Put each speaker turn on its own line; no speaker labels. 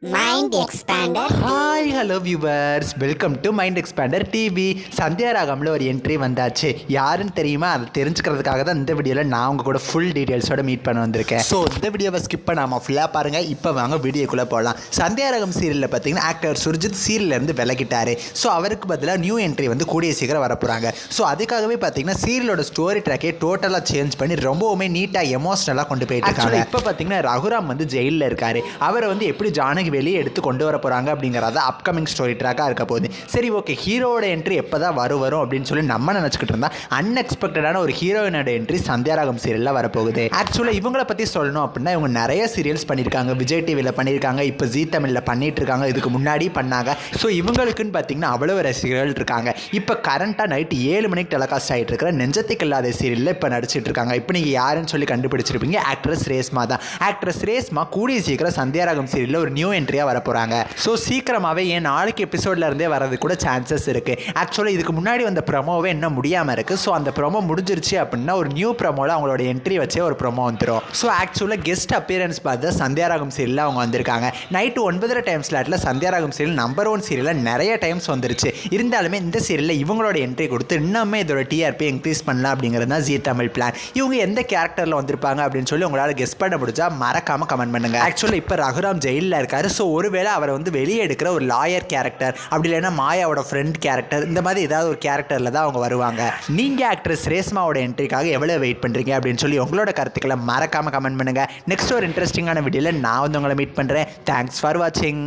Mind expander.
Hi hello viewers, welcome to mind expander TV. Sandhya ராகம்ல ஒரு entry வந்தாச்சு. யாருன்னு தெரியுமா? அதை தெரிஞ்சுக்கிறதுக்காக தான் இந்த வீடியோவில் நான் உங்கள் கூட ஃபுல் டீட்டெயில்ஸோட மீட் பண்ண வந்திருக்கேன். ஸோ இந்த வீடியோவை ஸ்கிப் பண்ணாமல் ஃபுல்லாக பாருங்கள். இப்போ வாங்க வீடியோக்குள்ளே போகலாம். சந்தியா ராகம் சீரியலில் பார்த்தீங்கன்னா ஆக்டர் சுர்ஜித் சீரியல்லேருந்து விலகிட்டாரு. ஸோ அவருக்கு பதிலாக நியூ என்ட்ரி வந்து கூடிய சீக்கிரம் வரப்போகிறாங்க. ஸோ அதுக்காகவே பார்த்தீங்கன்னா சீரியலோட ஸ்டோரி ட்ராக்கே டோட்டலாக சேஞ்ச் பண்ணி ரொம்பவுமே நீட்டாக எமோஷனலாக கொண்டு போயிட்டு இருக்காங்க. இப்போ பார்த்தீங்கன்னா ரகுராம் வந்து ஜெயிலில் இருக்காரு. அவரை வந்து எப்படி ஜானகி வெளியே எடுத்து கொண்டு வர போகிறாங்க அப்படிங்கிறத அப்கமிங் ஸ்டோரி ட்ராக்காக இருக்க போகுது. சரி, ஓகே, ஹீரோட என்ட்ரி எப்போ தான் வரும் அப்படின்னு சொல்லி நம்ம நினச்சிக்கிட்டு இருந்தால் அன்எக்ஸ்பெக்டடான ஒரு ஹீரோயினோட என்ட்ரி சந்தியா ராகம் சீரியலில் வரப்போகுது. ஆக்சுவலாக இவங்களை பற்றி சொல்லணும் அப்படின்னா இவங்க நிறைய சீரியல்ஸ் பண்ணியிருக்காங்க. விஜய் டிவியில் பண்ணியிருக்காங்க, இப்போ ஜீ தமிழில் பண்ணிட்டு இருக்காங்க, இதுக்கு முன்னாடி பண்ணாங்க. ஸோ இவங்களுக்குன்னு பார்த்தீங்கன்னா அவ்வளோ ரசிகர்கள் இருக்காங்க. இப்போ கரண்ட்டாக நைட்டு 7 மணிக்கு டெலிகாஸ்ட் ஆகிட்டு இருக்கிற நெஞ்சத்துக்கு இல்லாத சீரியலில் இப்போ நடிச்சிட்டு இருக்காங்க. இப்போ நீங்கள் யாருன்னு சொல்லி கண்டுபிடிச்சிருப்பீங்க, ஆக்ட்ரஸ் ரேஸ்மா தான். ஆக்ட்ரஸ் ரேஸ்மா கூடிய சீக்கிரம் சந்தியா ராகம் சீரியலில் ஒரு நியூ என்ட்ரியாக வர போகிறாங்க. ஸோ சீக்கிரமாகவே ஏன் நாளைக்கு எபிசோட்ல இருந்தே வரது கூட சான்சஸ் இருக்குது. ஆக்சுவலாக இதுக்கு முன்னாடி வந்த ப்ரமோவே இன்னும் முடியாமல் இருக்குது. ஸோ அந்த ப்ரமோ முடிஞ்சிருச்சு அப்படின்னா ஒரு நியூ ப்ரமோவில் அவங்களோட என்ட்ரி வச்சே ஒரு ப்ரமோ வந்துடும். ஸோ ஆக்சுவலாக கெஸ்ட் அப்பியரன்ஸ் பார்த்து சந்தியா ராகம் சீரியலில் அவங்க வந்திருக்காங்க. நைட்டு 9:30 டைம் ஸ்லாட்டில் சந்தியா ராகம் சீரியல் நம்பர் 1 சீரியலில் நிறைய டைம்ஸ் வந்துருச்சு. இருந்தாலுமே இந்த சீரியலில் இவங்களோட என்ட்ரி கொடுத்து இன்னுமே இதோட டிஆர்பி இன்க்ரீஸ் பண்ணலாம் அப்படிங்கிறது தான் ஜீ தமிழ் பிளான். இவங்க எந்த கேரக்டரில் வந்திருப்பாங்க அப்படின்னு சொல்லி உங்களால் கெஸ் பண்ண முடிஞ்சா மறக்காமல் கமெண்ட் பண்ணுங்கள். ஆக்சுவலாக இப்போ ரகுராம் ஜெயிலில் இருக்காரு. ஸோ ஒருவேளை அவரை வந்து வெளியே எடுக்கிற ஒரு லாயர் கேரக்டர், அப்படி இல்லைன்னா மாயாவோட ஃப்ரெண்ட் கேரக்டர், இந்த மாதிரி ஏதாவது ஒரு கேரக்டரில் தான் அவங்க வருவாங்க. நீங்கள் ஆக்ட்ரஸ் ரேஸ்மாவோட என்ட்ரிக்காக எவ்வளோ வெயிட் பண்ணுறீங்க அப்படின்னு சொல்லி உங்களோட கருத்துக்களை மறக்காமல் கமெண்ட் பண்ணுங்கள். நெக்ஸ்ட் ஒரு இன்ட்ரெஸ்டிங்கான வீடியோவில் நான் வந்து உங்களை மீட் பண்ணுறேன். தேங்க்ஸ் ஃபார் வாட்சிங்.